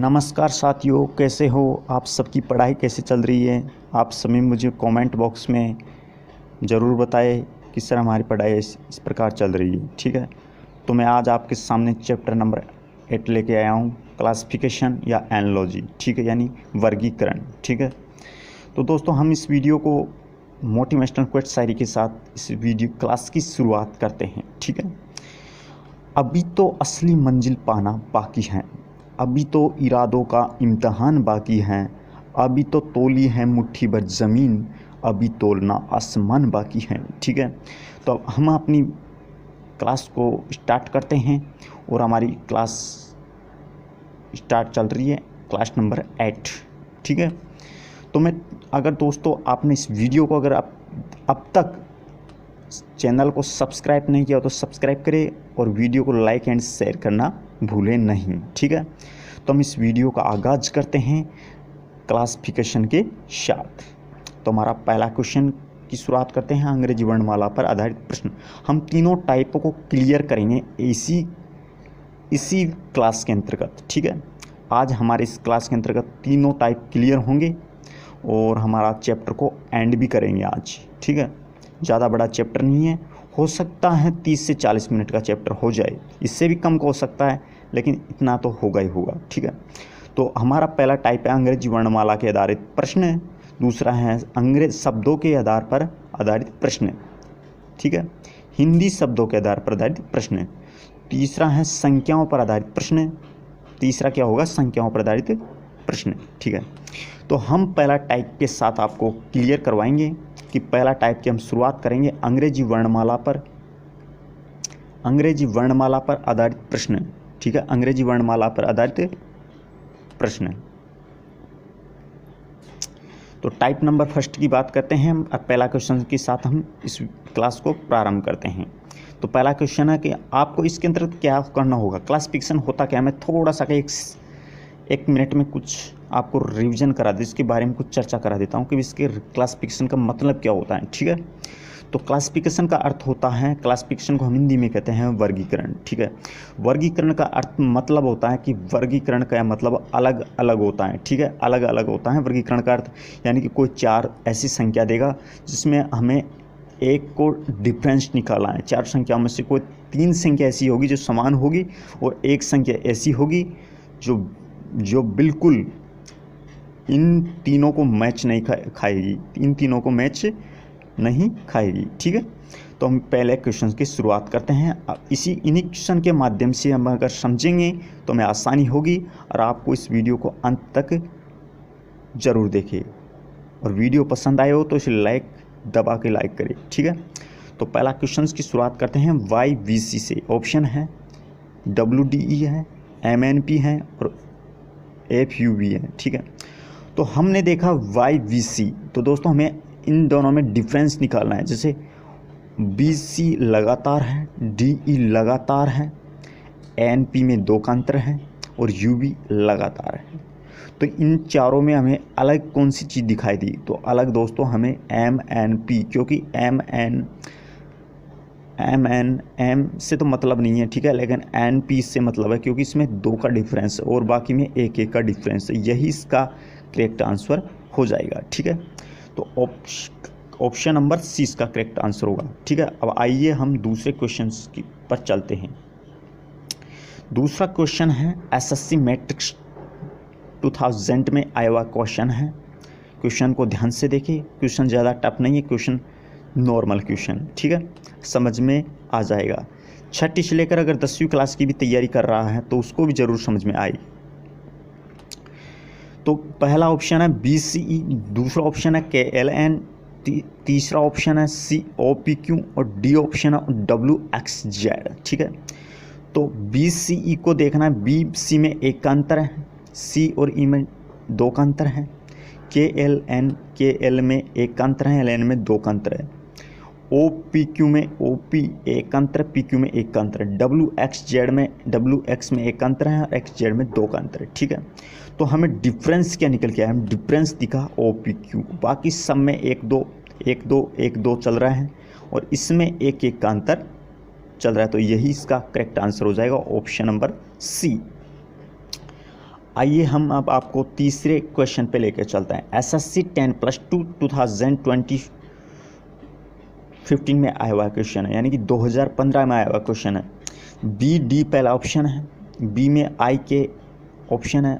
नमस्कार साथियों, कैसे हो आप? सबकी पढ़ाई कैसे चल रही है? आप सभी मुझे कमेंट बॉक्स में ज़रूर बताएं कि सर हमारी पढ़ाई इस प्रकार चल रही है। ठीक है, तो मैं आज आपके सामने चैप्टर नंबर 8 लेके आया हूँ, क्लासिफिकेशन या एनालॉजी। ठीक है, यानी वर्गीकरण। ठीक है, तो दोस्तों हम इस वीडियो को मोटिवेशनल क्वेट शायरी के साथ इस वीडियो क्लास की शुरुआत करते हैं। ठीक है, अभी तो असली मंजिल पाना बाकी है, अभी तो इरादों का इम्तहान बाकी है, अभी तो तोली है मुट्ठी भर ज़मीन, अभी तोलना आसमान बाकी है। ठीक है, तो अब हम अपनी क्लास को स्टार्ट करते हैं और हमारी क्लास स्टार्ट चल रही है, क्लास नंबर 8। ठीक है, तो मैं अगर दोस्तों आपने इस वीडियो को अगर अब तक चैनल को सब्सक्राइब नहीं किया तो सब्सक्राइब करें और वीडियो को लाइक एंड शेयर करना भूलें नहीं। ठीक है, तो हम इस वीडियो का आगाज़ करते हैं क्लासिफिकेशन के साथ। तो हमारा पहला क्वेश्चन की शुरुआत करते हैं, अंग्रेजी वर्णमाला पर आधारित प्रश्न। हम तीनों टाइपों को क्लियर करेंगे इसी क्लास के अंतर्गत। ठीक है, आज हमारे इस क्लास के अंतर्गत तीनों टाइप क्लियर होंगे और हमारा चैप्टर को एंड भी करेंगे आज। ठीक है, ज़्यादा बड़ा चैप्टर नहीं है, हो सकता है 30 से 40 मिनट का चैप्टर हो जाए, इससे भी कम का हो सकता है, लेकिन इतना तो होगा ही होगा। ठीक है, तो हमारा पहला टाइप है अंग्रेजी वर्णमाला के आधारित प्रश्न, दूसरा है अंग्रेज शब्दों के आधार पर आधारित प्रश्न। ठीक है, हिंदी शब्दों के आधार पर आधारित प्रश्न, तीसरा है संख्याओं पर आधारित प्रश्न। तीसरा क्या होगा? संख्याओं पर आधारित प्रश्न। ठीक है, तो हम पहला टाइप के साथ आपको क्लियर करवाएंगे कि पहला टाइप की हम शुरुआत करेंगे अंग्रेजी वर्णमाला पर आधारित प्रश्न। ठीक है, अंग्रेजी वर्णमाला पर आधारित प्रश्न। तो टाइप नंबर फर्स्ट की बात करते हैं हम, और पहला क्वेश्चन के साथ हम इस क्लास को प्रारंभ करते हैं। तो पहला क्वेश्चन है कि आपको इसके अंतर्गत क्या करना होगा। क्लासिफिकेशन होता क्या है, मैं थोड़ा सा एक मिनट में कुछ आपको रिवीजन करा दे, इसके बारे में कुछ चर्चा करा देता हूँ कि इसके क्लासिफिकेशन का मतलब क्या होता है। ठीक है, तो क्लासिफिकेशन का अर्थ होता है, क्लासिफिकेशन को हम हिंदी में कहते हैं वर्गीकरण। ठीक है, वर्गीकरण का अर्थ मतलब होता है कि वर्गीकरण का मतलब अलग अलग होता है। ठीक है, अलग अलग होता है वर्गीकरण का अर्थ, यानी कि कोई 4 ऐसी संख्या देगा जिसमें हमें एक को डिफरेंस निकालना है। 4 संख्याओं में से कोई 3 संख्या ऐसी होगी जो समान होगी और एक संख्या ऐसी होगी जो बिल्कुल इन तीनों को मैच नहीं खाएगी, इन तीनों को मैच नहीं खाएगी। ठीक है, तो हम पहले क्वेश्चन की शुरुआत करते हैं। इन्हीं क्वेश्चन के माध्यम से हम अगर समझेंगे तो हमें आसानी होगी, और आपको इस वीडियो को अंत तक ज़रूर देखें, और वीडियो पसंद आए हो तो इसे दबा के लाइक करें। ठीक है, तो पहला क्वेश्चन की शुरुआत करते हैं YVC से। ऑप्शन है WDE है, MNP है और FUV है। ठीक है, तो हमने देखा YVC, तो दोस्तों हमें इन दोनों में डिफरेंस निकालना है। जैसे BC लगातार है, DE लगातार है, NP में 2 का अंतर है और UV लगातार है। तो इन चारों में हमें अलग कौन सी चीज़ दिखाई दी? तो अलग दोस्तों हमें MNP, क्योंकि M से तो मतलब नहीं है। ठीक है, लेकिन NP से मतलब है, क्योंकि इसमें 2 का डिफरेंस है और बाकी में 1 का डिफरेंस है। यही इसका करेक्ट आंसर हो जाएगा। ठीक है, तो ऑप्शन नंबर C इसका करेक्ट आंसर होगा। ठीक है, अब आइए हम दूसरे क्वेश्चन पर चलते हैं। दूसरा क्वेश्चन है SSC मैट्रिक्स 2000 में आया हुआ क्वेश्चन है। क्वेश्चन को ध्यान से देखिए, क्वेश्चन ज़्यादा टफ नहीं है, क्वेश्चन नॉर्मल क्वेश्चन। ठीक है, समझ में आ जाएगा। 6ठी से लेकर अगर 10वीं क्लास की भी तैयारी कर रहा है तो उसको भी ज़रूर समझ में आए। तो पहला ऑप्शन है BCE, दूसरा ऑप्शन है KLN, तीसरा ऑप्शन है COPQ और D ऑप्शन है WXZ। ठीक है, तो BCE को देखना है, BC में 1 का अंतर है, C और E में 2 का अंतर है, KL में 1 का अंतर है, LN में 2 का अंतर है, OPQ में 1 का अंतर, PQ में 1 का अंतर है, WX में 1 का अंतर है और XZ में 2 का अंतर है। ठीक है, तो हमें डिफरेंस क्या निकल के आया? हम डिफरेंस दिखा OPQ, बाकी सब में 1 2 चल रहा है और इसमें 1 का अंतर चल रहा है। तो यही इसका करेक्ट आंसर हो जाएगा, ऑप्शन नंबर C। आइए हम अब आपको तीसरे क्वेश्चन पे लेकर चलते हैं। SSC 10+2 2015 में आया हुआ क्वेश्चन है, यानी कि 2015 में आया हुआ क्वेश्चन है। बी डी पहला ऑप्शन है, बी में आई के ऑप्शन है,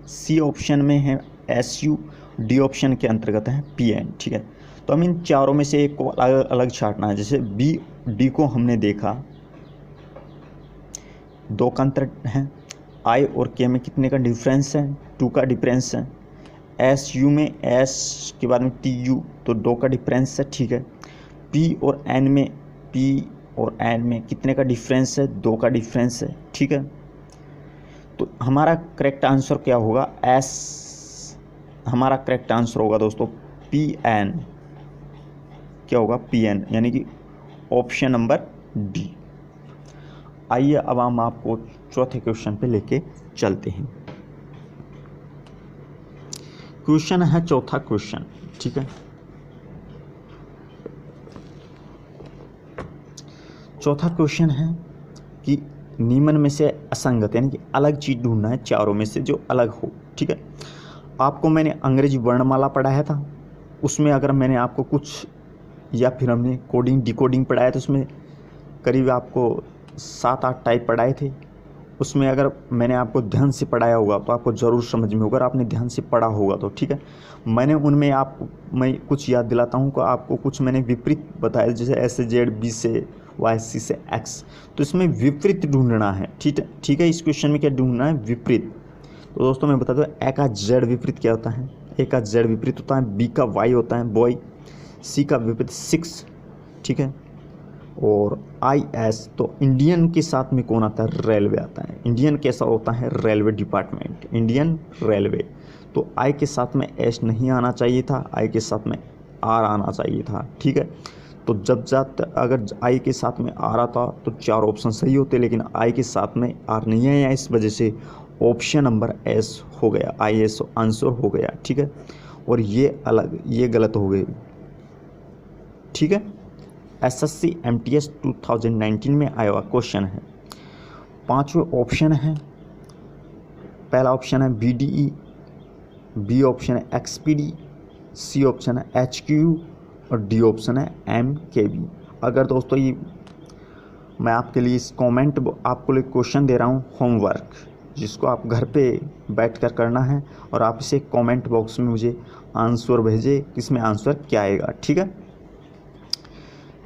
सी ऑप्शन में है SU, डी ऑप्शन के अंतर्गत है PN। ठीक है, तो हम इन चारों में से एक को अलग अलग छांटना है। जैसे बी डी को हमने देखा, दो का अंतर है, आई और के में कितने का डिफरेंस है, 2 का डिफरेंस है, SU में S के बाद में TU तो 2 का डिफरेंस है। ठीक है, P और N में कितने का डिफरेंस है, 2 का डिफरेंस है। ठीक है, तो हमारा करेक्ट आंसर क्या होगा, हमारा करेक्ट आंसर होगा दोस्तों PN। क्या होगा, PN, यानी कि ऑप्शन नंबर डी। आइए अब हम आपको चौथे क्वेश्चन पे लेके चलते हैं। क्वेश्चन है चौथा क्वेश्चन। ठीक है, चौथा क्वेश्चन है कि निम्न में से असंगत यानी कि अलग चीज़ ढूंढना है चारों में से जो अलग हो। ठीक है, आपको मैंने अंग्रेजी वर्णमाला पढ़ाया था, उसमें अगर मैंने आपको कुछ, या फिर हमने कोडिंग डिकोडिंग पढ़ाया तो उसमें करीब आपको 7-8 टाइप पढ़ाए थे। उसमें अगर मैंने आपको ध्यान से पढ़ाया होगा तो आपको ज़रूर समझ में होगा, अगर आपने ध्यान से पढ़ा होगा तो। ठीक है, मैंने उनमें मैं कुछ याद दिलाता हूँ कि आपको कुछ मैंने विपरीत बताया, जैसे A से Z, B से Y, C से X, तो इसमें विपरीत ढूंढना है। ठीक है, इस क्वेश्चन में क्या ढूंढना है, विपरीत। तो दोस्तों मैं बता दूँ, A का Z विपरीत क्या होता है, A का Z विपरीत होता है, B का Y होता है बॉय, C का विपरीत 6। ठीक है, और IS तो इंडियन के साथ में कौन आता है, रेलवे आता है। इंडियन कैसा होता है, रेलवे डिपार्टमेंट, इंडियन रेलवे। तो I के साथ में S नहीं आना चाहिए था, I के साथ में R आना चाहिए था। ठीक है, तो अगर I के साथ में R आता तो 4 ऑप्शन सही होते, लेकिन I के साथ में R नहीं आया, इस वजह से ऑप्शन नंबर S हो गया, IS आंसर हो गया। ठीक है, और ये गलत हो गई। ठीक है, SSC MTS 2019 में आया हुआ क्वेश्चन है। 5वें ऑप्शन है, पहला ऑप्शन है BDE, B ऑप्शन है XPD, C ऑप्शन है HQ और D ऑप्शन है MKB। अगर दोस्तों ये मैं आपके लिए इस आपको लिए क्वेश्चन दे रहा हूँ, होमवर्क, जिसको आप घर पे बैठकर करना है, और आप इसे कमेंट बॉक्स में मुझे आंसर भेजें, इसमें आंसर क्या आएगा। ठीक है,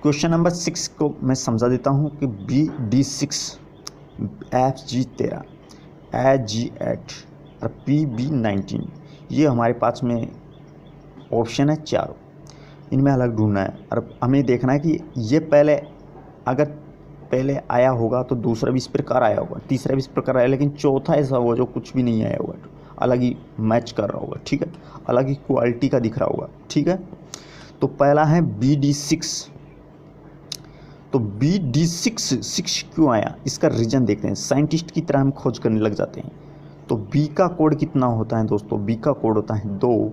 क्वेश्चन नंबर 6 को मैं समझा देता हूँ कि BD6, FG13, AG8 और PB19, ये हमारे पास में ऑप्शन है चारों, इनमें अलग ढूंढना है। और हमें देखना है कि ये पहले आया होगा तो दूसरा भी इस प्रकार आया होगा, तीसरा भी इस प्रकार आया, लेकिन चौथा ऐसा होगा जो कुछ भी नहीं आया होगा, अलग ही मैच कर रहा होगा। ठीक है, अलग ही क्वालिटी का दिख रहा होगा। ठीक है, तो पहला है BD6। तो BD6 क्यों आया, इसका रीजन देखते हैं। साइंटिस्ट की तरह हम खोज करने लग जाते हैं। तो B का कोड कितना होता है दोस्तों, B का कोड होता है 2,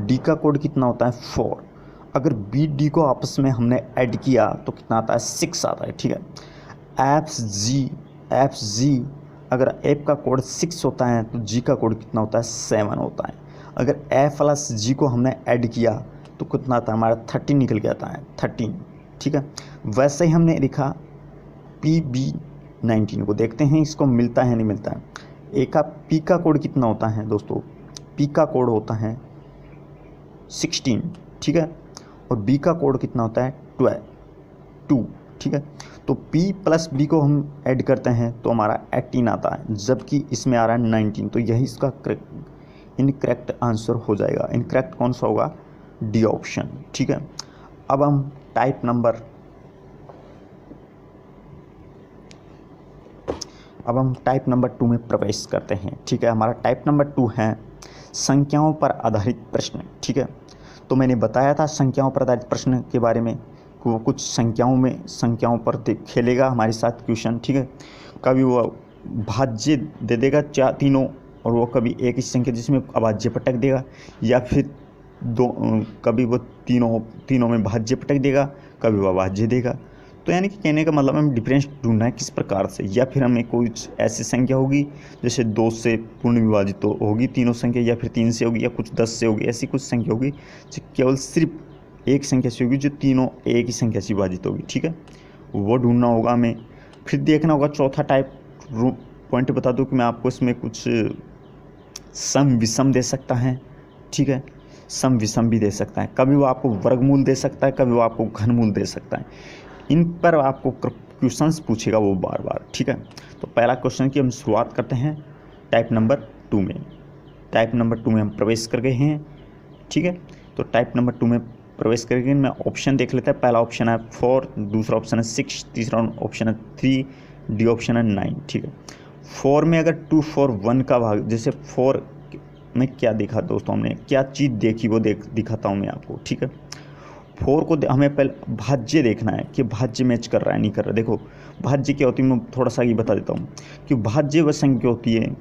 D का कोड कितना होता है 4। अगर B D को आपस में हमने ऐड किया तो कितना आता है, 6 आता है। ठीक है, FG, अगर F का कोड 6 होता है तो G का कोड कितना होता है, 7 होता है। अगर F प्लस G को हमने ऐड किया तो कितना आता है, हमारा 13 निकल के आता है, 13। ठीक है, वैसे ही हमने लिखा PB19 को, देखते हैं इसको मिलता है नहीं मिलता है। A का P का कोड कितना होता है दोस्तों, P का कोड होता है 16। ठीक है, और B का कोड कितना होता है 2। ठीक है, तो P प्लस B को हम ऐड करते हैं तो हमारा 18 आता है, जबकि इसमें आ रहा है 19। तो यही इसका इनकरेक्ट आंसर हो जाएगा। इनकरेक्ट कौन सा होगा, D ऑप्शन। ठीक है, अब हम टाइप नंबर 2 में प्रवेश करते हैं। ठीक है, हमारा टाइप नंबर 2 है संख्याओं पर आधारित प्रश्न। ठीक है, तो मैंने बताया था संख्याओं पर आधारित प्रश्न के बारे में, वो कुछ संख्याओं पर खेलेगा हमारे साथ क्वेश्चन। ठीक है, कभी वो भाज्य दे देगा तीनों, और वो कभी एक ही संख्या जिसमें अभाज्य पटक देगा, या फिर कभी वो तीनों में भाज्य पटक देगा, कभी वो अभाज्य देगा। तो यानी कि कहने का मतलब हमें डिफरेंस ढूंढना है किस प्रकार से, या फिर हमें कुछ ऐसी संख्या होगी जैसे 2 से पूर्ण विभाजित तो होगी तीनों संख्या, या फिर 3 से होगी, या कुछ 10 से होगी, ऐसी कुछ संख्या होगी जो केवल सिर्फ एक संख्या से होगी जो तीनों एक ही संख्या से विभाजित होगी। ठीक है, वो ढूंढना होगा हमें। फिर देखना होगा चौथा टाइप पॉइंट बता दूं कि मैं आपको इसमें कुछ सम विषम दे सकता है। ठीक है, सम विषम भी दे सकता है, कभी वो आपको वर्गमूल दे सकता है, कभी वो आपको घनमूल दे सकता है। इन पर आपको क्वेश्चंस पूछेगा वो बार बार। ठीक है, तो पहला क्वेश्चन की हम शुरुआत करते हैं टाइप नंबर 2 में। टाइप नंबर 2 में हम प्रवेश कर गए हैं। ठीक है, तो टाइप नंबर 2 में प्रवेश करके मैं ऑप्शन देख लेता है। पहला ऑप्शन है 4, दूसरा ऑप्शन है 6, तीसरा ऑप्शन है 3, डी ऑप्शन है 9। ठीक है, 4 में अगर 2 4 1 का भाग, जैसे 4 में क्या देखा दोस्तों, हमने क्या चीज़ देखी वो दिखाता हूँ मैं आपको। ठीक है, 4 को हमें पहले भाज्य देखना है कि भाज्य मैच कर रहा है नहीं कर रहा। देखो भाज्य क्या होती है, मैं थोड़ा सा ये बता देता हूँ कि भाज्य वह संख्या होती है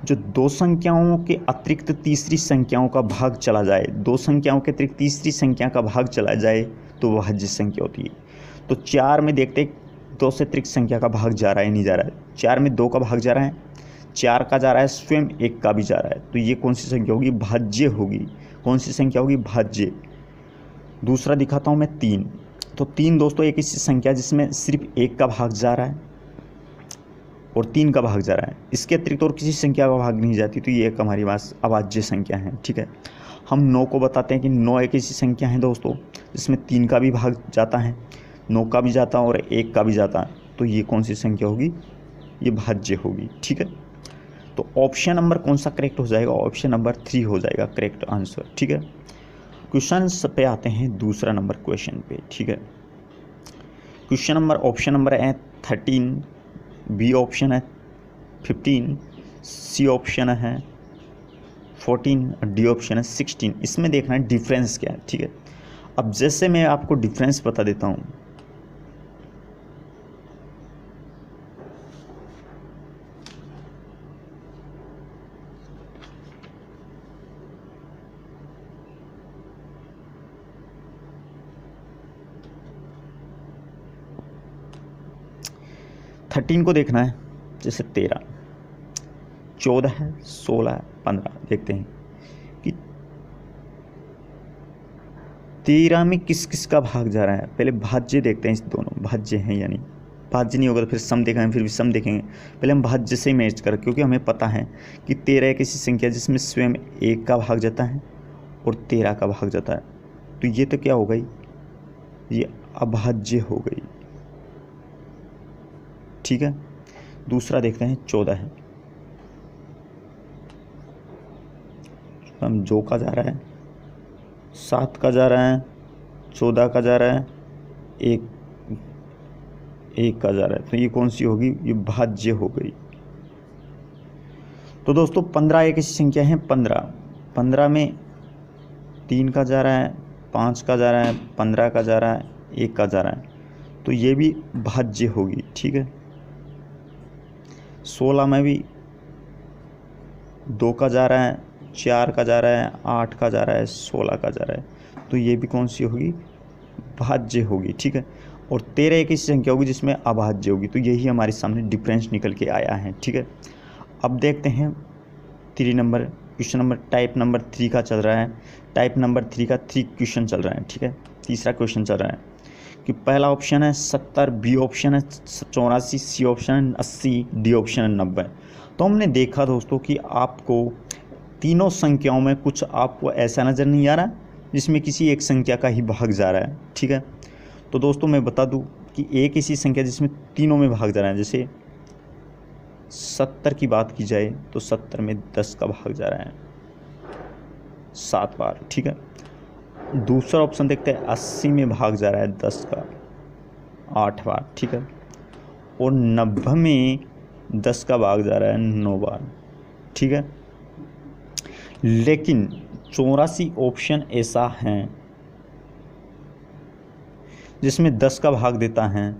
जो 2 संख्याओं के अतिरिक्त तीसरी संख्याओं का भाग चला जाए। 2 संख्याओं के अतिरिक्त तीसरी संख्या का भाग चला जाए तो वह भाज्य संख्या होती है। तो 4 में देखते 2 से अतिरिक्त संख्या का भाग जा रहा है नहीं जा रहा है। 4 में 2 का भाग जा रहा है, 4 का जा रहा है, स्वयं 1 का भी जा रहा है, तो ये कौन सी संख्या होगी, भाज्य होगी। कौन सी संख्या होगी, भाज्य। दूसरा दिखाता हूँ मैं 3। तो 3 दोस्तों एक ऐसी संख्या जिसमें सिर्फ 1 का भाग जा रहा है और 3 का भाग जा रहा है, इसके अतिरिक्त और किसी संख्या का भाग नहीं जाती, तो ये एक हमारी पास अभाज्य संख्या है। ठीक है, हम 9 को बताते हैं कि 9 एक ऐसी संख्या है दोस्तों जिसमें 3 का भी भाग जाता है, 9 का भी जाता है और 1 का भी जाता है, तो ये कौन सी संख्या होगी, ये भाज्य होगी। ठीक है, तो ऑप्शन नंबर कौन सा करेक्ट हो जाएगा, ऑप्शन नंबर 3 हो जाएगा करेक्ट आंसर। ठीक है, क्वेश्चन पे आते हैं दूसरा नंबर क्वेश्चन पे। ठीक है, क्वेश्चन नंबर ऑप्शन नंबर है 13, बी ऑप्शन है 15, सी ऑप्शन है 14, डी ऑप्शन है 16। इसमें देखना है डिफरेंस क्या है। ठीक है, अब जैसे मैं आपको डिफरेंस बता देता हूँ। थर्टीन को देखना है, जैसे 13, 14 है, 16 है, 15। देखते हैं कि 13 में किस किस का भाग जा रहा है। पहले भाज्य देखते हैं, इस दोनों भाज्य हैं या नहीं। भाज्य नहीं होगा तो फिर सम देखेंगे, फिर भी सम देखेंगे। पहले हम भाज्य से ही मैच करें, क्योंकि हमें पता है कि 13 एक ऐसी संख्या जिसमें स्वयं 1 का भाग जाता है और 13 का भाग जाता है, तो ये तो क्या हो गई, ये अभाज्य हो गई। ठीक है, दूसरा देखते हैं 14 है, हम जो का जा रहा है, 7 का जा रहा है, 14 का जा रहा है, 1 का जा रहा है, तो ये कौन सी होगी, ये भाज्य हो गई। तो दोस्तों 15 एक ऐसी संख्या है, 15 में 3 का जा रहा है, 5 का जा रहा है, 15 का जा रहा है, 1 का जा रहा है, तो ये भी भाज्य होगी। ठीक है, 16 में भी 2 का जा रहा है, 4 का जा रहा है, 8 का जा रहा है, 16 का जा रहा है, तो ये भी कौन सी होगी, भाज्य होगी। ठीक है, और 13 एक ऐसी संख्या होगी जिसमें अभाज्य होगी, तो यही हमारे सामने डिफरेंस निकल के आया है। ठीक है, अब देखते हैं 3 number question number type number 3 का चल रहा है। टाइप नंबर 3 का 3 क्वेश्चन चल रहा है। ठीक है, तीसरा क्वेश्चन चल रहा है कि पहला ऑप्शन है 70, बी ऑप्शन है 84, सी ऑप्शन है 80, डी ऑप्शन है 90। तो हमने देखा दोस्तों कि आपको तीनों संख्याओं में कुछ आपको ऐसा नज़र नहीं आ रहा जिसमें किसी एक संख्या का ही भाग जा रहा है। ठीक है, तो दोस्तों मैं बता दूं कि एक ऐसी संख्या जिसमें तीनों में भाग जा रहा है, जैसे 70 की बात की जाए तो 70 में 10 का भाग जा रहा है 7 बार। ठीक है, दूसरा ऑप्शन देखते हैं 80 में भाग जा रहा है 10 का 8 बार। ठीक है, और 90 में 10 का भाग जा रहा है 9 बार। ठीक है, लेकिन 84 ऑप्शन ऐसा है जिसमें 10 का भाग देता है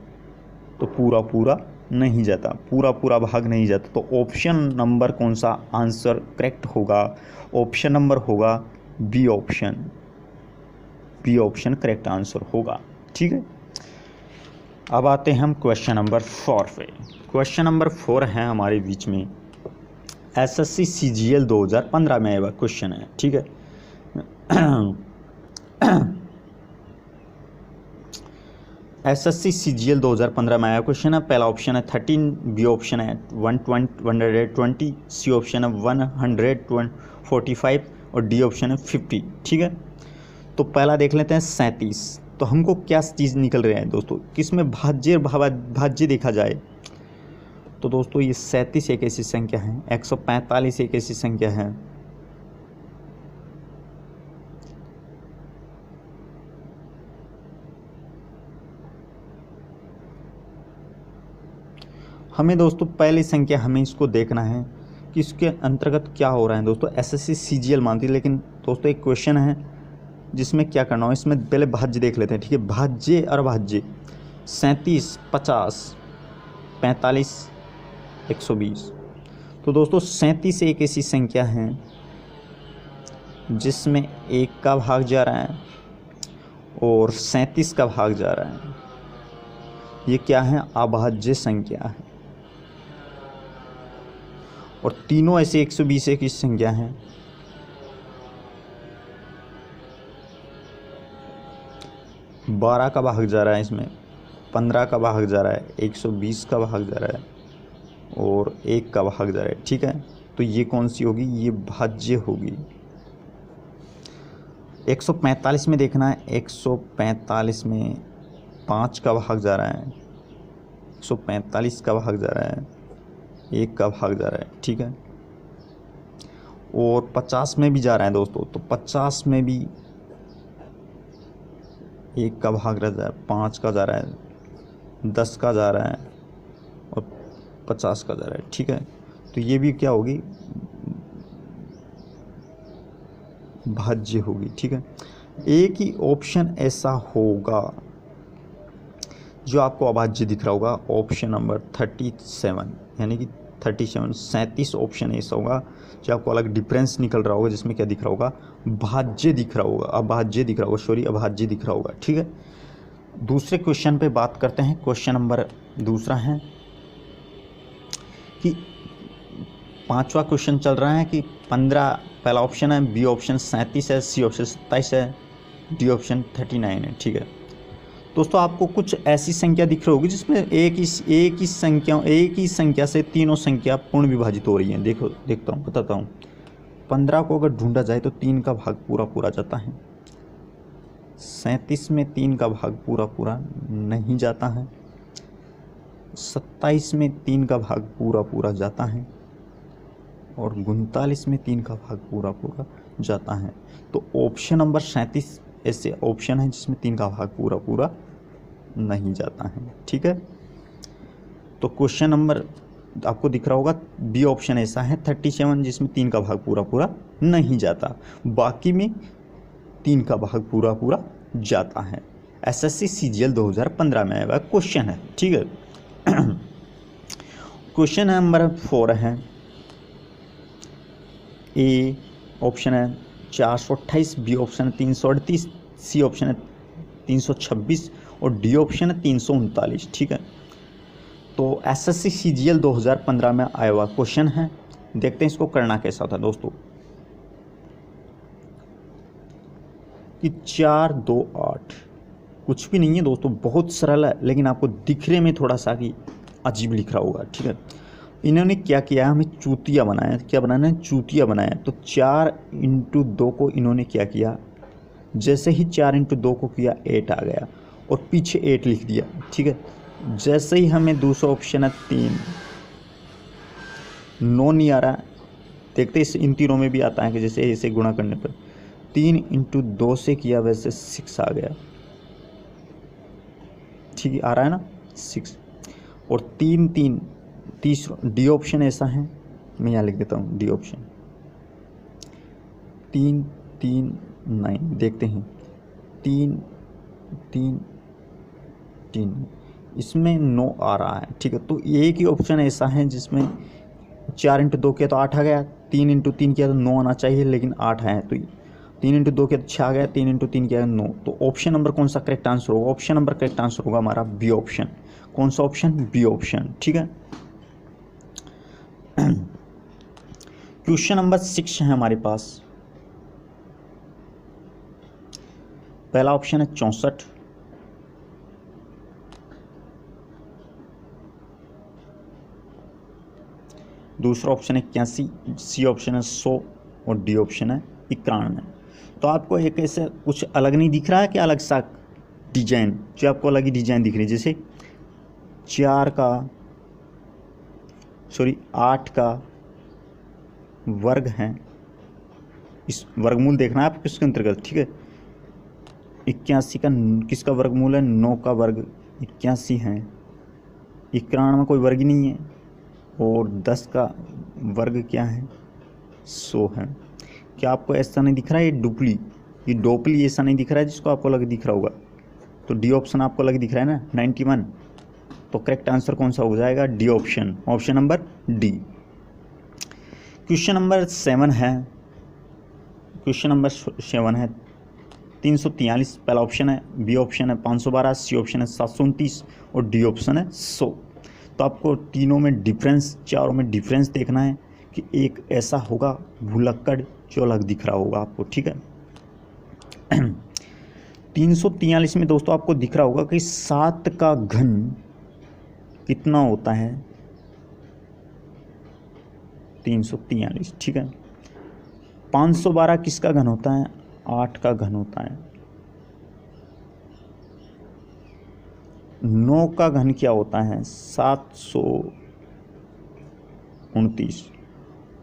तो पूरा पूरा नहीं जाता, पूरा भाग नहीं जाता। तो ऑप्शन नंबर कौन सा आंसर करेक्ट होगा, ऑप्शन नंबर होगा बी ऑप्शन करेक्ट आंसर होगा। ठीक है, अब आते हैं हम क्वेश्चन नंबर 4 पे। क्वेश्चन नंबर 4 है हमारे बीच में एसएससी सीजीएल 2015 में आया क्वेश्चन है, ठीक है। एसएससी सीजीएल 2015 में आया क्वेश्चन है। पहला ऑप्शन है 13, बी ऑप्शन है 120, सी ऑप्शन है 145 और डी ऑप्शन है 50, ठीक है। तो पहला देख लेते हैं 37। तो हमको क्या चीज़ निकल रहा है दोस्तों, किसमें भाज्य देखा जाए तो दोस्तों ये 37 एक ऐसी संख्या है, 145 एक ऐसी संख्या है, हमें दोस्तों पहली संख्या हमें इसको देखना है कि इसके अंतर्गत क्या हो रहा है। दोस्तों एसएससी सीजीएल मानती है, लेकिन दोस्तों एक क्वेश्चन है जिसमें क्या करना हो, इसमें पहले भाज्य देख लेते हैं, ठीक है। भाज्य और भाज्य 37, 50, 45, 120। तो दोस्तों 37 एक ऐसी संख्या है जिसमें 1 का भाग जा रहा है और 37 का भाग जा रहा है। ये क्या है, अभाज्य संख्या है। और तीनों ऐसे 120 की संख्या है। बारह का भाग जा रहा है, इसमें 15 का भाग जा रहा है, 120 का भाग जा रहा है और 1 का भाग जा रहा है, ठीक है। तो ये कौन सी होगी, ये भाज्य होगी। 145 में देखना है, 145 में 5 का भाग जा रहा है, 145 का भाग जा रहा है, 1 का भाग जा रहा है, ठीक है। और 50 में भी जा रहा है दोस्तों, तो 50 में भी 1 का भाग रह जाए, 5 का जा रहा है, 10 का जा रहा है और 50 का जा रहा है, ठीक है। तो ये भी क्या होगी, भाज्य होगी, ठीक है। एक ही ऑप्शन ऐसा होगा जो आपको अभाज्य दिख रहा होगा, ऑप्शन नंबर 37, यानी कि 37 ऑप्शन ऐसा होगा जो आपको अलग डिफरेंस निकल रहा होगा, जिसमें क्या दिख रहा होगा, भाज्य दिख रहा होगा, अभाज्य दिख रहा होगा, सॉरी अभाज्य दिख रहा होगा, ठीक है। दूसरे क्वेश्चन पे बात करते हैं। क्वेश्चन नंबर दूसरा है कि 5वां क्वेश्चन चल रहा है कि 15, पहला ऑप्शन है, बी ऑप्शन 37 है, सी ऑप्शन 27 है, डी ऑप्शन 39 है, ठीक है। दोस्तों आपको कुछ ऐसी संख्या दिख रही होगी जिसमें एक ही संख्या से तीनों संख्या पूर्ण विभाजित हो रही हैं। देखता हूँ, बताता हूँ। 15 को अगर ढूंढा जाए तो 3 का भाग पूरा जाता है। 37 में 3 का भाग पूरा नहीं जाता है। 27 में 3 का भाग पूरा जाता है और 39 में 3 का भाग पूरा जाता है। तो ऑप्शन नंबर 37 ऐसे ऑप्शन है जिसमें 3 का भाग पूरा नहीं जाता है, ठीक है। तो क्वेश्चन नंबर आपको दिख रहा होगा, बी ऑप्शन ऐसा है 37 जिसमें 3 का भाग पूरा नहीं जाता, बाकी में 3 का भाग पूरा जाता है। एसएससी सीजीएल 2015 में आया क्वेश्चन है, ठीक है। क्वेश्चन नंबर 4 है, ए ऑप्शन है 428, बी ऑप्शन है 338, सी ऑप्शन है 326 और डी ऑप्शन है 339, ठीक है। तो एसएससी सीजीएल 2015 में आया हुआ क्वेश्चन है। देखते हैं इसको करना कैसा था दोस्तों। कि 4, 2, 8 कुछ भी नहीं है दोस्तों, बहुत सरल है, लेकिन आपको दिखने में थोड़ा सा कि अजीब लिख रहा होगा, ठीक है। इन्होंने क्या किया, हमें चूतिया बनाया। क्या बनाना है, चूतिया बनाया। तो 4 × 2 को इन्होंने क्या किया, जैसे ही 4 × 2 को किया 8 आ गया और पीछे 8 लिख दिया, ठीक है। जैसे ही हमें दूसरा ऑप्शन है 3, 9 नहीं आ रहा। देखते इस इन तीनों में भी आता है कि जैसे ऐसे गुणा करने पर 3 × 2 से किया वैसे 6 आ गया, ठीक है, आ रहा है ना 6। और 3, 3 तीसरा डी ऑप्शन ऐसा है, मैं यहाँ लिख देता हूँ डी ऑप्शन 3, 3, 9। देखते हैं 3, 3, 3, इसमें 9 आ रहा है, ठीक है। तो एक ही ऑप्शन ऐसा है जिसमें 4 × 2 किया तो 8 आ गया, 3 × 3 किया तो 9 आना चाहिए, लेकिन 8 है। तो 3 इंटू 2 के 6 आ गया, 3 इंटू 3 क्या है 9। तो ऑप्शन नंबर कौन सा करेक्ट आंसर होगा? ऑप्शन नंबर करेक्ट आंसर होगा हमारा बी ऑप्शन। कौन सा ऑप्शन? B option. ठीक है। क्वेश्चन नंबर 6 है हमारे पास। पहला ऑप्शन है 64, दूसरा ऑप्शन है 81, सी ऑप्शन है 100 और डी ऑप्शन है 91। तो आपको एक ऐसे कुछ अलग नहीं दिख रहा है कि अलग सा डिजाइन, जो आपको अलग ही डिजाइन दिख रही है, जैसे 8 का वर्ग है, इस वर्गमूल देखना है आपको किसके अंतर्गत। ठीक है। 81 का किसका वर्गमूल है? 9 का वर्ग 81 है। 91 में कोई वर्ग ही नहीं है। और 10 का वर्ग क्या है? 100 है। क्या आपको ऐसा नहीं दिख रहा है? ये डोपली ऐसा नहीं दिख रहा है जिसको आपको अलग दिख रहा होगा? तो डी ऑप्शन आपको अलग दिख रहा है ना, 91। तो करेक्ट आंसर कौन सा हो जाएगा? D option, option number D. Question number 7 है। क्वेश्चन नंबर 7 है 343, पहला ऑप्शन है, बी ऑप्शन है 512, सी ऑप्शन है 729 और डी ऑप्शन है 100। तो आपको तीनों में डिफरेंस, चारों में डिफरेंस देखना है कि एक ऐसा होगा भुलक्कड़ जो अलग दिख रहा होगा आपको। ठीक है। 343 में दोस्तों आपको दिख रहा होगा कि 7 का घन कितना होता है? 343। ठीक है। 512 किसका घन होता है? 8 का घन होता है। 9 का घन क्या होता है? 729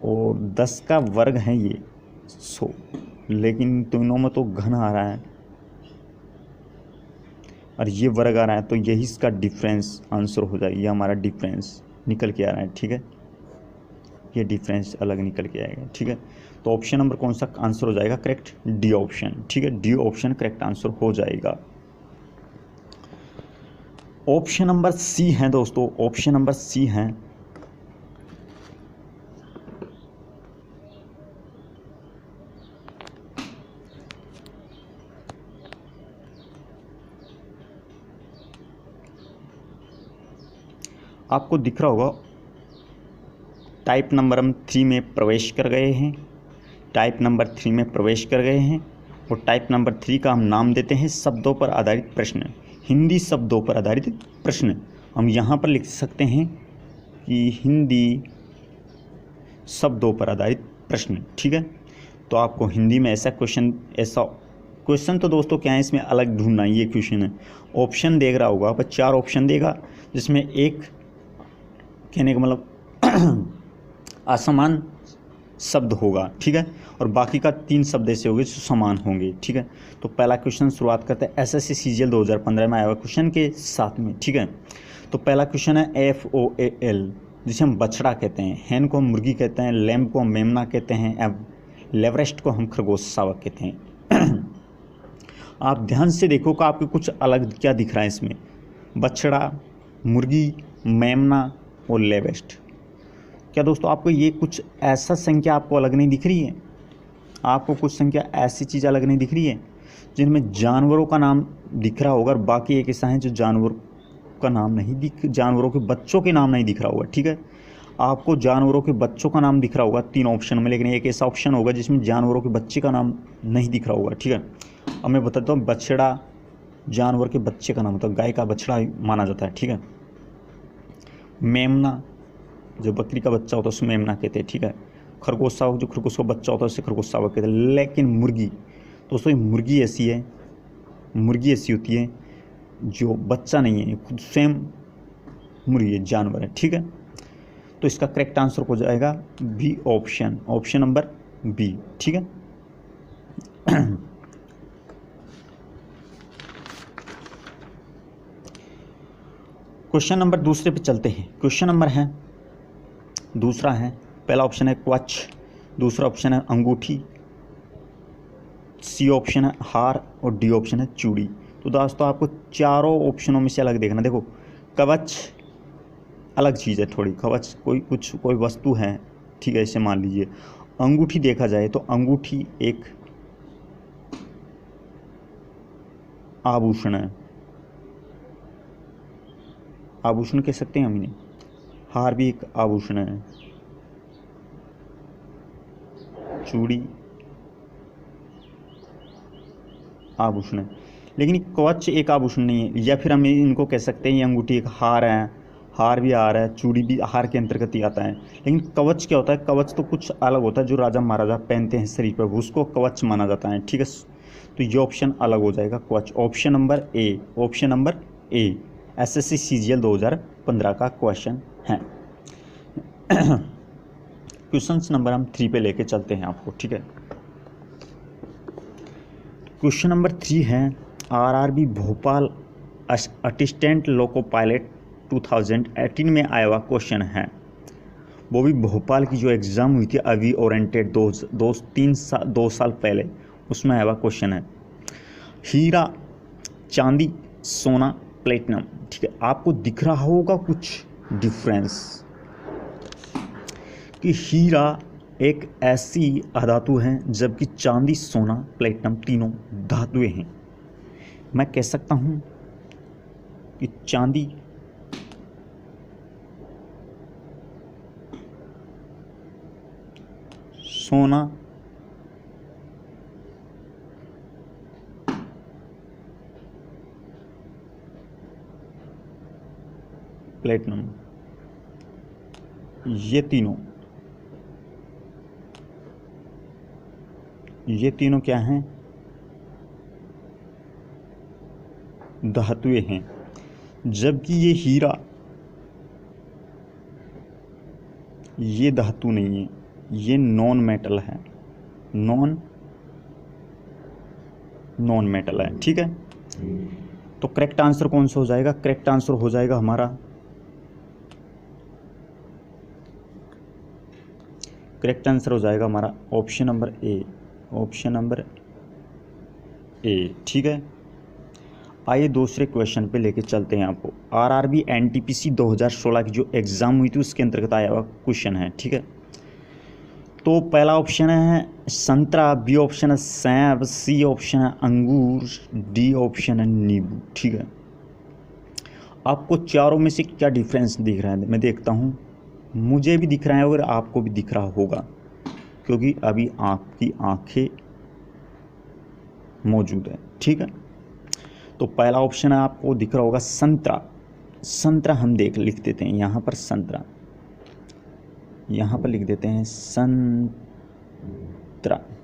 और 10 का वर्ग है ये 100, लेकिन तीनों में तो घन आ रहा है और ये वर्ग आ रहा है, तो यही इसका डिफरेंस आंसर हो जाएगा। ये हमारा डिफरेंस निकल के आ रहा है। ठीक है। ये डिफरेंस अलग निकल के आएगा। ठीक है। तो ऑप्शन नंबर कौन सा आंसर हो जाएगा करेक्ट? D option. ठीक है। डी ऑप्शन करेक्ट आंसर हो जाएगा। ऑप्शन नंबर सी है दोस्तों, ऑप्शन नंबर सी है आपको दिख रहा होगा टाइप नंबर हम 3 में प्रवेश कर गए हैं। टाइप नंबर 3 में प्रवेश कर गए हैं और टाइप नंबर 3 का हम नाम देते हैं शब्दों पर आधारित प्रश्न, हिंदी शब्दों पर आधारित प्रश्न। हम यहाँ पर लिख सकते हैं कि हिंदी शब्दों पर आधारित प्रश्न। ठीक है। तो आपको हिंदी में ऐसा क्वेश्चन तो दोस्तों क्या है, इसमें अलग ढूंढना है। ये क्वेश्चन है, ऑप्शन देख रहा होगा, पर 4 ऑप्शन देगा, जिसमें एक कहने का मतलब असमान शब्द होगा। ठीक है। और बाकी का 3 शब्द ऐसे होंगे जो समान होंगे। ठीक है। तो पहला क्वेश्चन शुरुआत करते हैं एसएससी सीजीएल 2015 में आया हुआ क्वेश्चन के साथ में। ठीक है। तो पहला क्वेश्चन है FOAL, जिसे हम बछड़ा कहते हैं, हैन को हम मुर्गी कहते हैं, लैम्प को हम मेमना कहते हैं, लेवरेस्ट को हम खरगोश शावक कहते हैं। आप ध्यान से देखो कि आपको कुछ अलग क्या दिख रहा है इसमें। बछड़ा, मुर्गी, मेमना और लेवेस्ट। क्या दोस्तों आपको ये कुछ ऐसा संख्या आपको अलग नहीं दिख रही है? आपको कुछ संख्या ऐसी चीज़ अलग नहीं दिख रही है जिनमें जानवरों का नाम दिख रहा होगा और बाकी एक ऐसा है जो जानवर का नाम नहीं जानवरों के बच्चों के नाम नहीं दिख रहा होगा। ठीक है। आपको जानवरों के बच्चों का नाम दिख रहा होगा 3 ऑप्शन में, लेकिन एक ऐसा ऑप्शन होगा जिसमें जानवरों के बच्चे का नाम नहीं दिख रहा होगा। ठीक है। अब मैं बताता हूँ, बछड़ा जानवर के बच्चे का नाम होता है, गाय का बछड़ा माना जाता है। ठीक है। मेमना जो बकरी का बच्चा होता है उसमें मेमना कहते हैं। ठीक है। खरगोश शावक जो खरगोश का बच्चा होता है उसे खरगोश शावक कहते हैं। लेकिन मुर्गी, दोस्तों मुर्गी ऐसी है, मुर्गी ऐसी होती है जो बच्चा नहीं है, खुद स्वयं मुर्गी है, जानवर है। ठीक है। तो इसका करेक्ट आंसर हो जाएगा B option, option number B. ठीक है। क्वेश्चन नंबर दूसरे पे चलते हैं। क्वेश्चन नंबर है दूसरा है, पहला ऑप्शन है क्वच, दूसरा ऑप्शन है अंगूठी, सी ऑप्शन है हार और डी ऑप्शन है चूड़ी। तो दोस्तों आपको चारों ऑप्शनों में से अलग देखना। देखो कवच अलग चीज़ है थोड़ी, कवच कोई वस्तु है। ठीक है। इसे मान लीजिए अंगूठी देखा जाए तो अंगूठी एक आभूषण है, आभूषण कह सकते हैं हम इन्हें, हार भी एक आभूषण है, चूड़ी आभूषण है, लेकिन कवच एक आभूषण नहीं है। या फिर हम इनको कह सकते हैं ये अंगूठी एक हार है, हार भी हार है, चूड़ी भी हार के अंतर्गत ही आता है। लेकिन कवच क्या होता है, कवच तो कुछ अलग होता है जो राजा महाराजा पहनते हैं शरीर पर, उसको कवच माना जाता है। ठीक है, तो ये ऑप्शन अलग हो जाएगा कवच। Option number A, option number A SSC CGL 2015 का क्वेश्चन है। क्वेश्चन नंबर हम 3 पे लेके चलते हैं आपको। ठीक है, क्वेश्चन नंबर 3 है RRB Bhopal assistant loco pilot 2018 में आया हुआ क्वेश्चन है, वो भी भोपाल की जो एग्ज़ाम हुई थी अभी ओरिएंटेड 2 साल पहले, उसमें आया हुआ क्वेश्चन है। हीरा, चांदी, सोना, प्लेटिनम। ठीक है, आपको दिख रहा होगा कुछ डिफरेंस कि हीरा एक ऐसी अधातु है जबकि चांदी, सोना, प्लेटिनम तीनों धातुएं हैं। मैं कह सकता हूं कि चांदी सोना प्लेटिनम, ये तीनों क्या हैं, धातुएं हैं। जबकि ये हीरा, ये धातु नहीं है, ये नॉन मेटल है, नॉन मेटल है। ठीक है, तो करेक्ट आंसर कौन सा हो जाएगा, करेक्ट आंसर हो जाएगा हमारा, करेक्ट आंसर हो जाएगा हमारा option number A, option number A. ठीक है, आइए दूसरे क्वेश्चन पे लेके चलते हैं आपको। आरआरबी एनटीपीसी 2016 की जो एग्ज़ाम हुई थी उसके अंतर्गत आया हुआ क्वेश्चन है। ठीक है, तो पहला ऑप्शन है संतरा, बी ऑप्शन है सेब, सी ऑप्शन है अंगूर, डी ऑप्शन है नींबू। ठीक है, आपको चारों में से क्या डिफरेंस दिख रहा है, मैं देखता हूँ, मुझे भी दिख रहा है और आपको भी दिख रहा होगा क्योंकि अभी आपकी आंखें मौजूद है। ठीक है, तो पहला ऑप्शन है आपको दिख रहा होगा संतरा, संतरा हम लिख देते हैं यहाँ पर संतरा, यहाँ पर लिख देते हैं संतरा।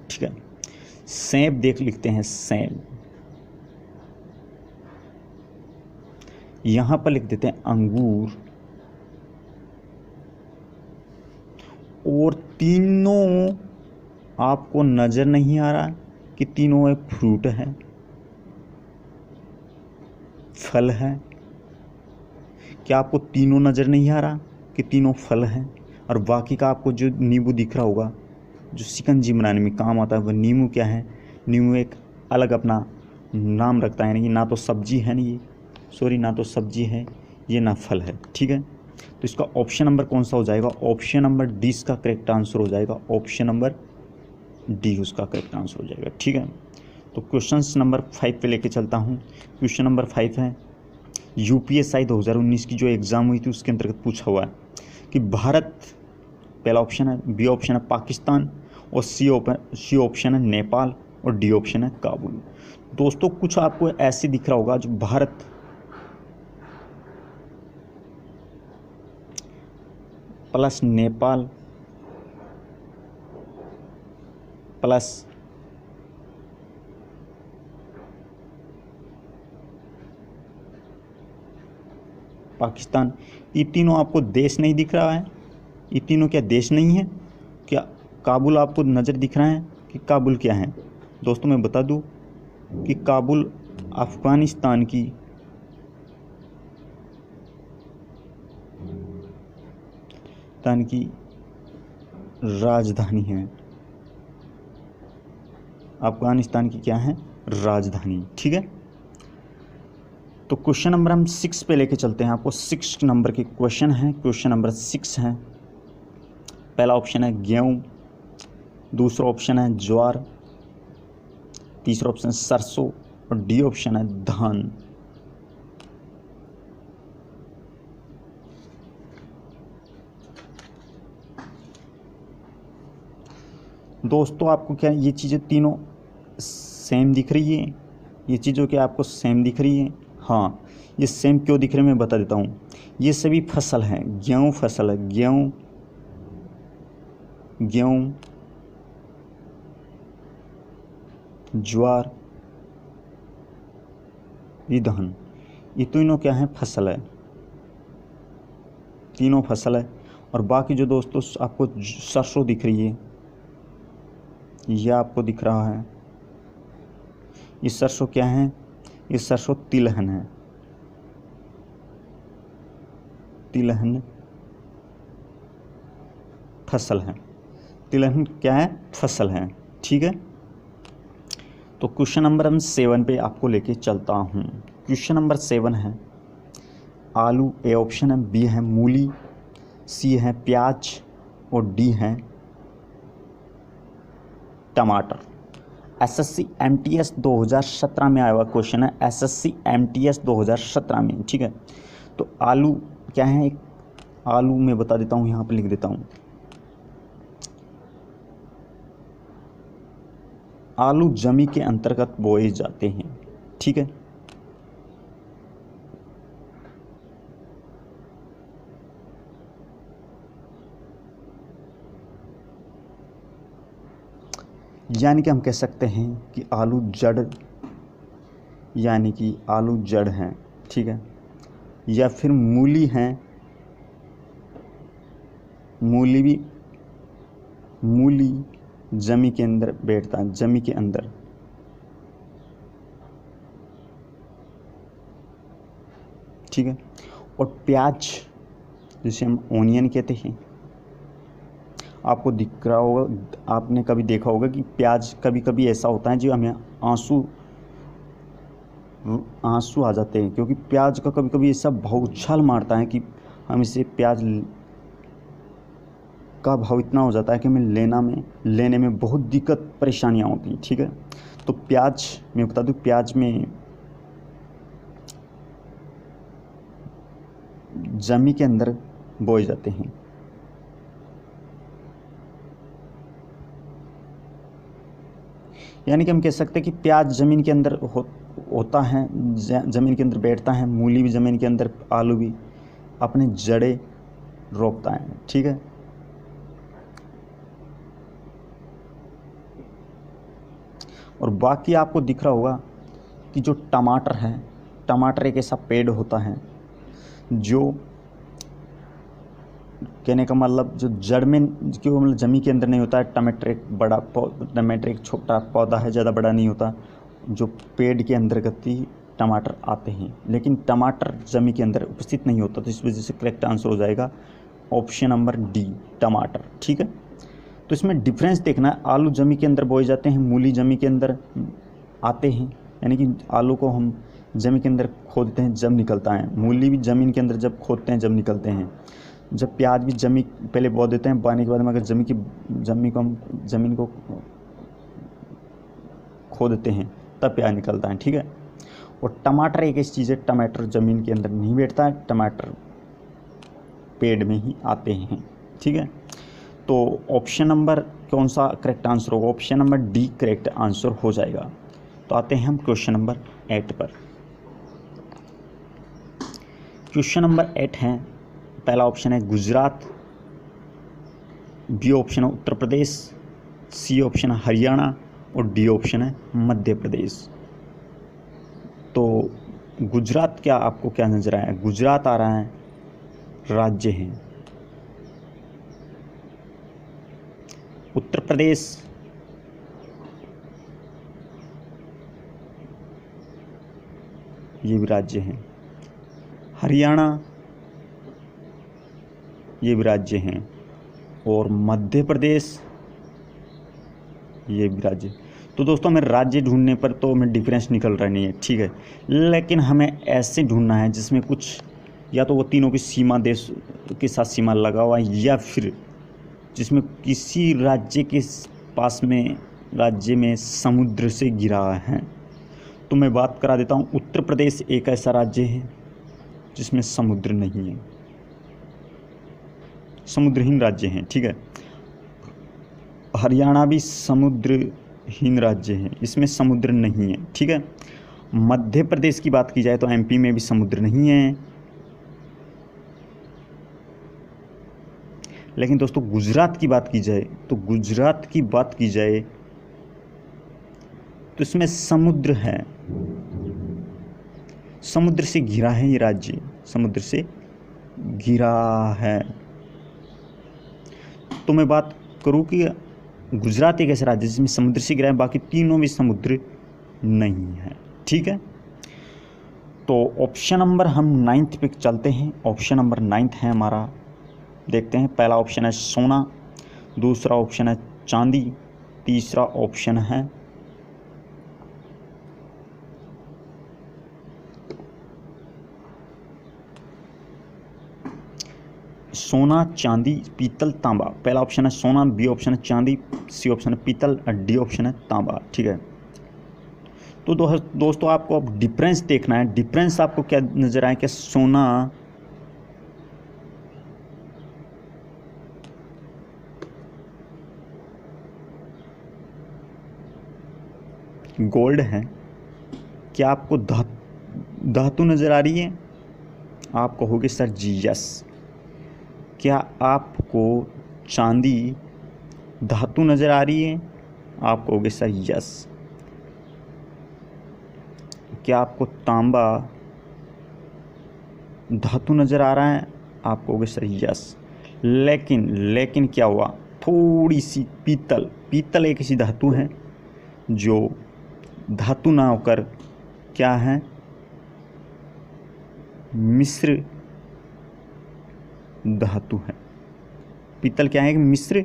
ठीक है, सेब लिखते हैं सेब, यहाँ पर लिख देते हैं अंगूर, और तीनों आपको नज़र नहीं आ रहा कि तीनों एक फ्रूट है, फल है। क्या आपको तीनों नज़र नहीं आ रहा कि तीनों फल हैं? और बाकी का आपको जो नींबू दिख रहा होगा जो शिकंजी बनाने में काम आता है, वह नींबू क्या है, नींबू एक अलग अपना नाम रखता है, ना तो सब्जी है, ना ये ना तो सब्जी है ये, ना फल है। ठीक है, तो इसका ऑप्शन नंबर कौन सा हो जाएगा, ऑप्शन नंबर डी इसका करेक्ट आंसर हो जाएगा, ऑप्शन नंबर डी उसका करेक्ट आंसर हो जाएगा। ठीक है, तो क्वेश्चन नंबर 5 पे लेके चलता हूँ। क्वेश्चन नंबर 5 है यूपीएससी 2019 की जो एग्ज़ाम हुई थी उसके अंतर्गत पूछा हुआ है कि भारत, पहला ऑप्शन है, बी ऑप्शन है पाकिस्तान, और सी ऑप्शन है नेपाल, और डी ऑप्शन है काबुल। दोस्तों कुछ आपको ऐसे दिख रहा होगा जो भारत प्लस नेपाल प्लस पाकिस्तान, ये तीनों आपको देश नहीं दिख रहा है, ये तीनों क्या देश नहीं है क्या? काबुल आपको नज़र दिख रहा है कि काबुल क्या है? दोस्तों मैं बता दूं कि काबुल अफ़गानिस्तान की राजधानी है, अफ़गानिस्तान की क्या है, राजधानी। ठीक है, तो क्वेश्चन नंबर हम 6 पे लेके चलते हैं आपको। 6 नंबर के क्वेश्चन है, क्वेश्चन नंबर 6 है, पहला ऑप्शन है गेहूँ, दूसरा ऑप्शन है ज्वार, तीसरा ऑप्शन सरसों, और डी ऑप्शन है धन। दोस्तों आपको क्या ये चीज़ें तीनों सेम दिख रही है? ये चीज़ों क्या आपको सेम दिख रही है? हाँ, ये सेम क्यों दिख रहे हैं मैं बता देता हूँ। ये सभी फसल हैं, गेहूँ फसल है, गेहूँ ज्वार, ये धान, ये तीनों क्या है? फसल है, तीनों फसल है। और बाकी जो दोस्तों आपको सरसों दिख रही है, यह आपको दिख रहा है, ये सरसों क्या है? ये सरसों तिलहन है, तिलहन फसल है, तिलहन क्या है? फसल है। ठीक है, तो क्वेश्चन नंबर 7 पे आपको लेके चलता हूँ। क्वेश्चन नंबर 7 है आलू, ए ऑप्शन है, बी है मूली, सी है प्याज और डी है टमाटर। एसएससी एमटीएस 2017 में आया हुआ क्वेश्चन है, एसएससी एमटीएस 2017 में। ठीक है, तो आलू क्या है? एक आलू मैं बता देता हूँ, यहाँ पे लिख देता हूँ, आलू जमी के अंतर्गत बोए जाते हैं। ठीक है, यानी कि हम कह सकते हैं कि आलू जड़, यानी कि आलू जड़ हैं। ठीक है, या फिर मूली हैं, मूली भी, मूली जमी के अंदर बैठता है, जमी के अंदर। ठीक है, और प्याज जिसे हम ओनियन कहते हैं, आपको दिख रहा होगा, आपने कभी देखा होगा कि प्याज कभी कभी ऐसा होता है जो हमें आंसू आ जाते हैं, क्योंकि प्याज का कभी कभी ऐसा भाव उछाल मारता है कि हम इसे प्याज का भाव इतना हो जाता है कि हमें लेने में बहुत दिक्कत परेशानियाँ होती हैं। ठीक है, तो प्याज मैं बता दूं, प्याज में जमी के अंदर बोए जाते हैं। यानी कि हम कह सकते हैं कि प्याज ज़मीन के अंदर होता है, ज़मीन के अंदर बैठता है, मूली भी ज़मीन के अंदर, आलू भी अपने जड़ें रोपता है। ठीक है, और बाकी आपको दिख रहा होगा कि जो टमाटर है, टमाटर एक ऐसा पेड़ होता है जो, कहने का मतलब जो जड़ में, क्यों मतलब ज़मीन के अंदर नहीं होता है। टमाटर एक बड़ा टमाटर एक छोटा पौधा है, ज़्यादा बड़ा नहीं होता, जो पेड़ के अंतर्गत ही टमाटर आते हैं, लेकिन टमाटर ज़मीन के अंदर उपस्थित नहीं होता। तो इस वजह से करेक्ट आंसर हो जाएगा ऑप्शन नंबर डी, टमाटर। ठीक है, तो इसमें डिफरेंस देखना है, आलू ज़मीन के अंदर बोए जाते हैं, मूली ज़मीन के अंदर आते हैं, यानी कि आलू को हम ज़मीन के अंदर खोदते हैं जब निकलता है, मूली भी ज़मीन के अंदर जब खोदते हैं जब निकलते हैं, जब प्याज भी ज़मीन पहले बो देते हैं, बोने के बाद में अगर ज़मीन को खोदते हैं तब प्याज निकलता है। ठीक है, और टमाटर एक ऐसी चीज़ है, टमाटर ज़मीन के अंदर नहीं बैठता है, टमाटर पेड़ में ही आते हैं। ठीक है, तो ऑप्शन नंबर कौन सा करेक्ट आंसर होगा? Option number D correct answer हो जाएगा। तो आते हैं हम क्वेश्चन नंबर 8 पर। क्वेश्चन नंबर 8 है, पहला ऑप्शन है गुजरात, बी ऑप्शन है उत्तर प्रदेश, सी ऑप्शन है हरियाणा और डी ऑप्शन है मध्य प्रदेश। तो गुजरात क्या आपको क्या नजर आया? गुजरात आ रहा है राज्य है, उत्तर प्रदेश ये भी राज्य है, हरियाणा ये भी राज्य हैं, और मध्य प्रदेश ये भी राज्य। तो दोस्तों हमें राज्य ढूंढने पर तो हमें डिफरेंस निकल रहा नहीं है। ठीक है, लेकिन हमें ऐसे ढूंढना है जिसमें कुछ या तो वो तीनों की सीमा देश के साथ सीमा लगा हुआ है, या फिर जिसमें किसी राज्य के पास में, राज्य में समुद्र से घिरा है। तो मैं बात करा देता हूँ, उत्तर प्रदेश एक ऐसा राज्य है जिसमें समुद्र नहीं है, समुद्रहीन राज्य है, ठीक है। हरियाणा भी समुद्रहीन राज्य है, इसमें समुद्र नहीं है, ठीक है। मध्य प्रदेश की बात की जाए तो एमपी में भी समुद्र नहीं है। लेकिन दोस्तों गुजरात की बात की जाए तो इसमें समुद्र है, समुद्र से घिरा है ये राज्य, समुद्र से घिरा है। तो मैं बात करूं कि गुजरात एक ऐसा राज्य जिसमें समुद्र से घिरा है, बाकी तीनों में समुद्र नहीं है, ठीक है। तो ऑप्शन नंबर हम 9th पे चलते हैं। ऑप्शन नंबर 9th है हमारा, देखते हैं। पहला ऑप्शन है सोना, दूसरा ऑप्शन है चांदी, तीसरा ऑप्शन है सोना, चांदी, पीतल, तांबा। पहला ऑप्शन है सोना, बी ऑप्शन है चांदी, सी ऑप्शन है पीतल और डी ऑप्शन है तांबा, ठीक है। तो दोस्तों आपको अब डिफरेंस देखना है। डिफरेंस आपको क्या नजर आए कि सोना गोल्ड है, क्या आपको धातु नजर आ रही है? आप कहोगे सर जी यस। क्या आपको चांदी धातु नज़र आ रही है? आप कहोगे सर यस। क्या आपको तांबा धातु नज़र आ रहा है? आप कहोगे सर यस। लेकिन क्या हुआ, थोड़ी सी पीतल एक ऐसी धातु है जो धातु ना होकर क्या है, मिश्र धातु है। पीतल क्या है, मिश्र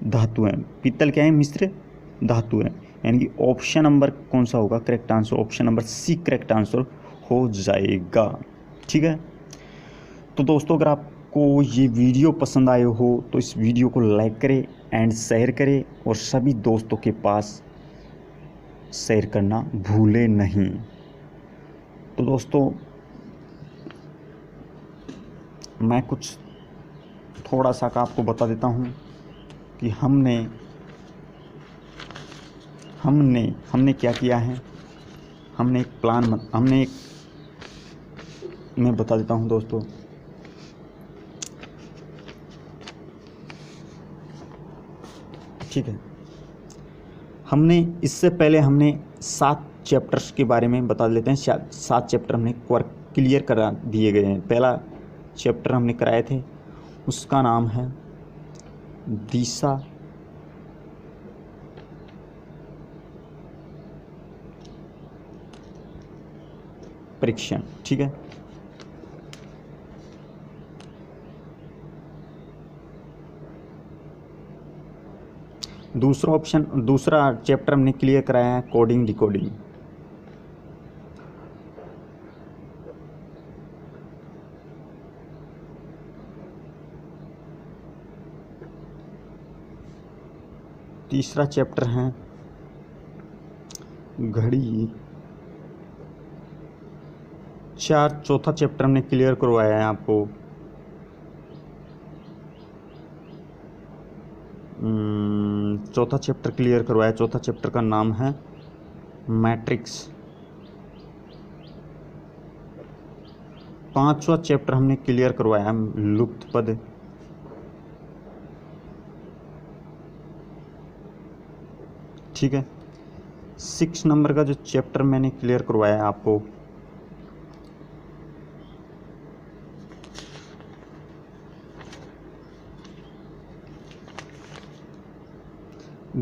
धातु है। पीतल क्या है, मिश्र धातु है। यानी कि ऑप्शन नंबर कौन सा होगा correct answer? Option number C correct answer हो जाएगा, ठीक है। तो दोस्तों अगर आपको ये वीडियो पसंद आए हो तो इस वीडियो को लाइक करें एंड शेयर करें और सभी दोस्तों के पास शेयर करना भूले नहीं। तो दोस्तों मैं कुछ थोड़ा सा का आपको बता देता हूँ कि हमने क्या किया है। हमने एक प्लान मैं बता देता हूँ दोस्तों। ठीक है, इससे पहले हमने 7 चैप्टर्स के बारे में बता लेते हैं। 7 चैप्टर हमने क्लियर करा दिए गए हैं। पहला चैप्टर हमने कराए थे, उसका नाम है दिशा परीक्षण, ठीक है। दूसरा चैप्टर हमने क्लियर कराया है कोडिंग डिकोडिंग। तीसरा चैप्टर है घड़ी। चौथा चैप्टर हमने क्लियर करवाया है आपको चौथा चैप्टर क्लियर करवाया। चौथा चैप्टर का नाम है मैट्रिक्स। 5वां चैप्टर हमने क्लियर करवाया लुप्त पद। ठीक है, 6 नंबर का जो चैप्टर मैंने क्लियर करवाया है आपको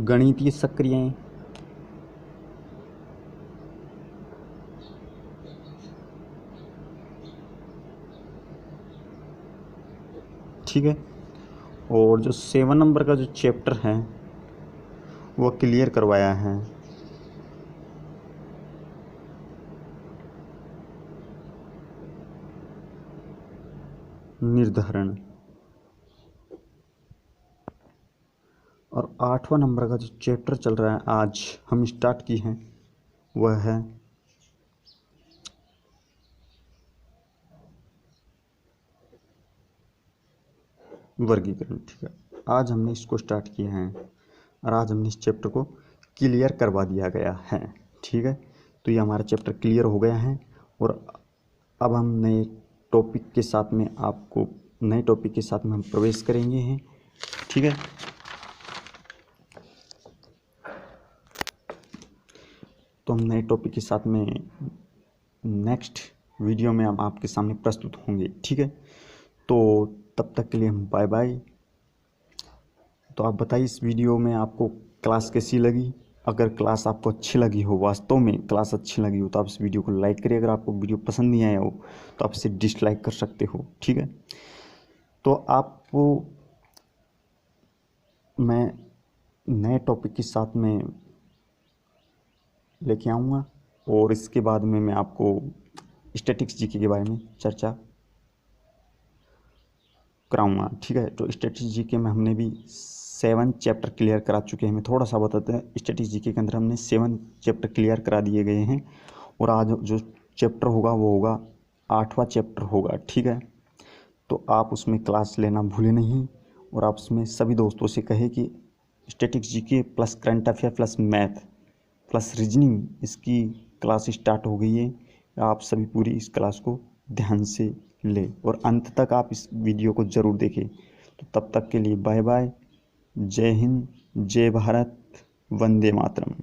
गणितीय सक्रियाएं। ठीक है, और जो 7 नंबर का जो चैप्टर है वो क्लियर करवाया है निर्धारण। और 8वां नंबर का जो चैप्टर चल रहा है आज हम स्टार्ट किए हैं वह है वर्गीकरण। ठीक है, आज हमने इसको स्टार्ट किया है और आज हमने इस चैप्टर को क्लियर करवा दिया गया है। ठीक है, तो ये हमारा चैप्टर क्लियर हो गया है और अब हम नए टॉपिक के साथ में हम प्रवेश करेंगे हैं। ठीक है, तो हम नए टॉपिक के साथ में नेक्स्ट वीडियो में हम आपके सामने प्रस्तुत होंगे। ठीक है, तो तब तक के लिए हम बाय बाय। तो आप बताइए इस वीडियो में आपको क्लास कैसी लगी। अगर क्लास आपको अच्छी लगी हो, वास्तव में क्लास अच्छी लगी हो, तो आप इस वीडियो को लाइक करिए। अगर आपको वीडियो पसंद नहीं आया हो तो आप इसे डिसलाइक कर सकते हो। ठीक है, तो आपको मैं नए टॉपिक के साथ में लेके आऊँगा और इसके बाद में मैं आपको स्टैटिक्स जीके के बारे में चर्चा कराऊंगा। ठीक है, तो स्टैटिक्स जीके में हमने भी 7 चैप्टर क्लियर करा चुके हैं। मैं थोड़ा सा बताते हैं, स्टैटिक्स जीके के अंदर हमने 7 चैप्टर क्लियर करा दिए गए हैं और आज जो चैप्टर होगा वो होगा 8वां चैप्टर होगा। ठीक है, तो आप उसमें क्लास लेना भूलें नहीं और आप उसमें सभी दोस्तों से कहें कि statics GK plus current affair plus math plus reasoning, इसकी क्लास स्टार्ट हो गई है। आप सभी पूरी इस क्लास को ध्यान से लें और अंत तक आप इस वीडियो को ज़रूर देखें। तो तब तक के लिए बाय बाय। जय हिंद, जय भारत, वंदे मातरम।